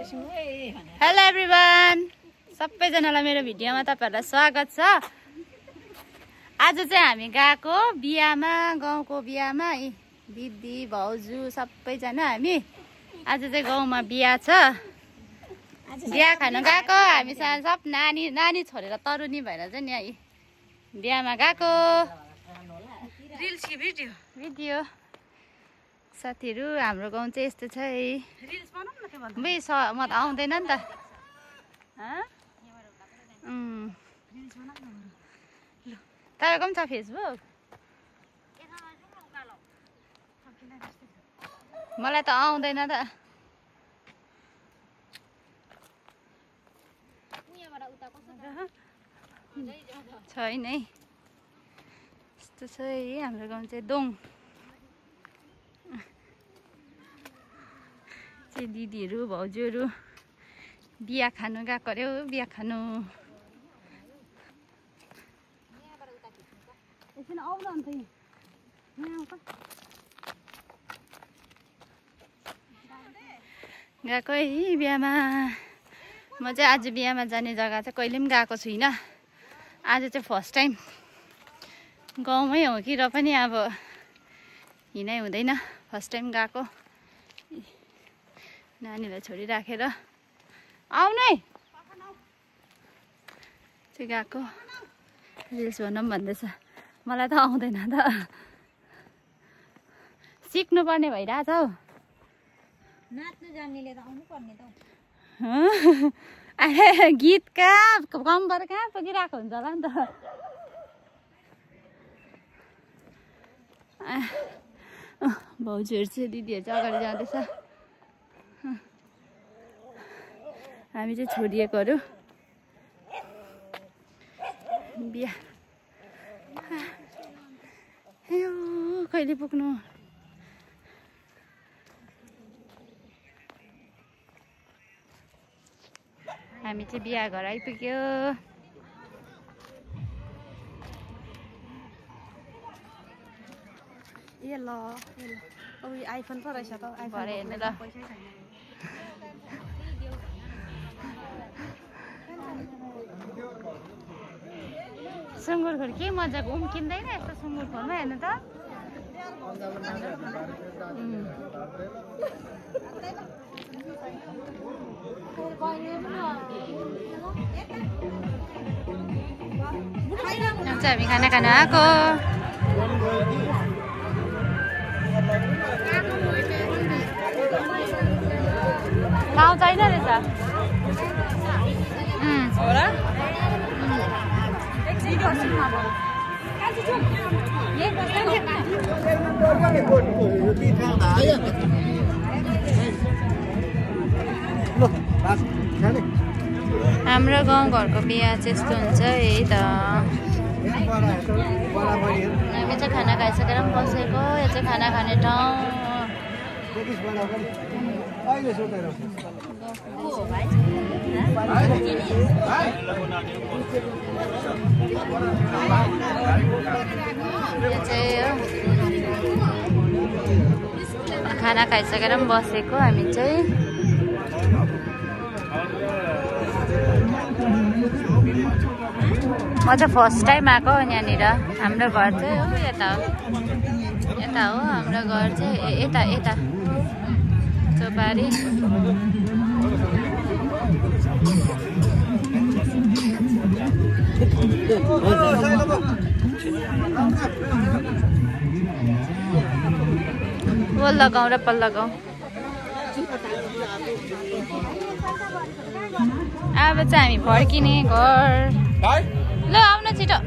Hello everyone, सबैजनालाई मेरो भिडियोमा तपाईहरुलाई स्वागत छ। आज चाहिँ हामी गएको बिहामा, गाउँको बिहामा। दिदी भाउजू सबैजना हामी आज चाहिँ गाउँमा बिहा छ। बिहा खान गएको हामी सब नानी छोडेर तरुनी भएर चाहिँ यहाँ बिहामा गएको। भिडियो साथीहरु, हाम्रो गाउँ चाहिँ यस्तो छ है। रिल्स बनाउँ न के भन्छ? म त आउँदैन नि त। रिल्स बनाउँ न। ल तपाईको पनि छ फेसबुक? मलाई त आउँदैन त। छैन है, यस्तो छ है हाम्रो गाउँ चाहिँ। दोङ दिदीहरु भाउजूहरु बिहा खानु गएको अरे। बिहा खानु गएको है बिहामा। म चाहिँ आज बिहामा जाने जग्गा चाहिँ कहिले पनि गएको छुइनँ। आज चाहिँ फर्स्ट टाइम गाउँमै हो कि, र पनि अब हिँडाइ हुँदैन। फर्स्ट टाइम गएको, नानीलाई छोडिराखेर आउनै चाहिँ गएको। रिल्स बनाऊँ भन्दैछ, मलाई त आउँदैन त। सिक्नुपर्ने भइरहेछ हौ। नाच्नु जान्नेले त आउनु पर्ने त। गीत कहाँ कम्बर कहाँ पुगिरहेको हुन्छ होला नि त। भाउजूहरू चाहिँ दिदीहरू चाहिँ अगाडि जाँदैछ। हामी चाहिँ छोडिएकोहरू बिहा कहिले पुग्नु। हामी चाहिँ बिहा घर आइपुग्यो। ए ल आइफोन पो रहेछ त। भरे हेर्नु ल। सुँगुर खोर के मजाको उम्किँदैन यस्तो सुँगुर खोरमा। हेर्नु त। हामी खाना खान आएको। गाउँ छैन रहेछ। हाम्रो गाउँघरको बिहा चाहिँ यस्तो हुन्छ है त। हामी चाहिँ खाना खाइसकेर पनि बसेको। यो चाहिँ खाना खाने ठाउँ। खाना खाइसकेर पनि बसेको हामी चाहिँ। म चाहिँ फर्स्ट टाइम आएको यहाँनिर। हाम्रो घर चाहिँ हो यता हो, यता हो हाम्रो घर चाहिँ। यता यता चोपारी। पल्ला गाउँ र पल्ला गाउँ। अब चाहिँ हामी फर्किने घर। ल आउन छिटो।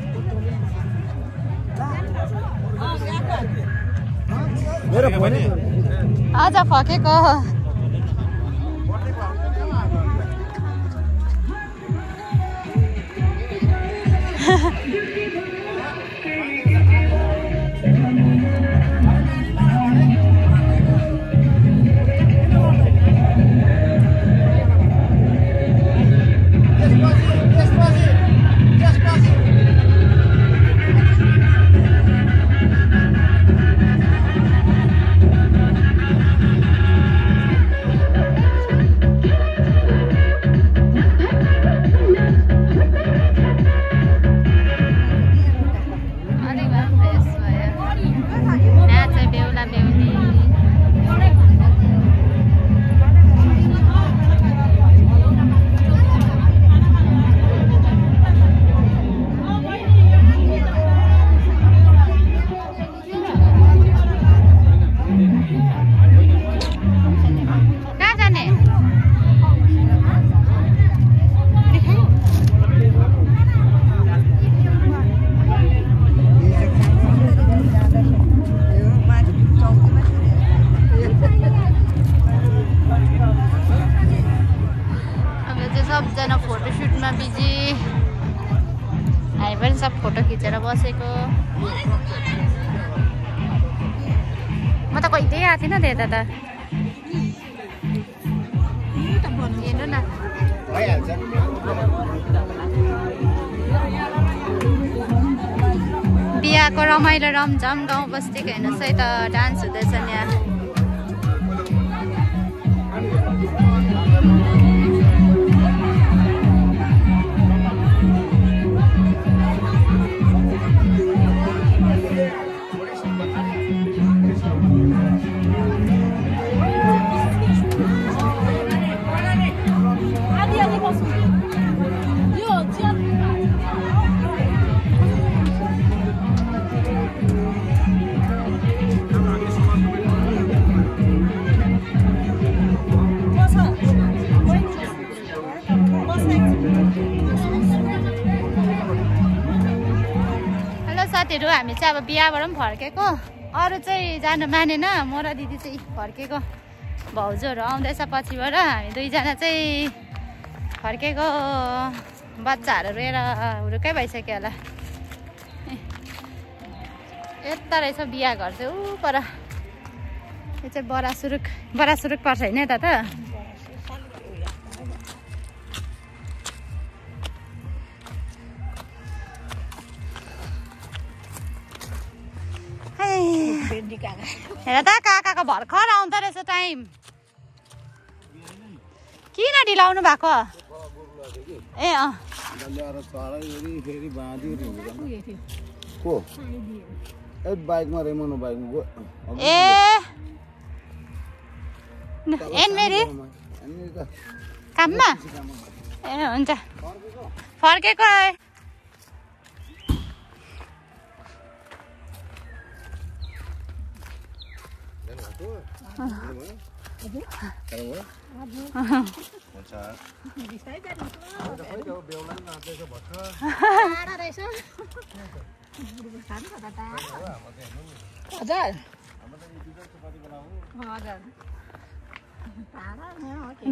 आज फर्केको। सबजना फोटोसुटमा बिजी हामी पनि सब फोटो खिचेर बसेको म त कहिल्यै आएको थिइनँ त्यता त हेर्नु न बिहाको रमाइलो रमझम गाउँ बस्तीको हेर्नुहोस् है त डान्स हुँदैछन् यहाँ साथीहरू हामी चाहिँ अब बिहाबाट पनि फर्केको अरू चाहिँ जानु मानेन म र दिदी चाहिँ फर्केको भाउजूहरू आउँदैछ पछिबाट हामी दुईजना चाहिँ फर्केको बच्चाहरू रोएर हुरुकै भइसक्यो होला यता रहेछ बिहा घर चाहिँ ऊ पर यो चाहिँ बरासुरुक पर्छ होइन यता त हेर त काकाको भर्खर आउँदो रहेछ टाइम किन ढिलाउनु भएको ए मेरी काममा ए हुन्छ फर्केको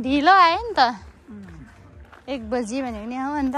ढिलो आयो नि त 1 बजी भन्यो नि हो अन्त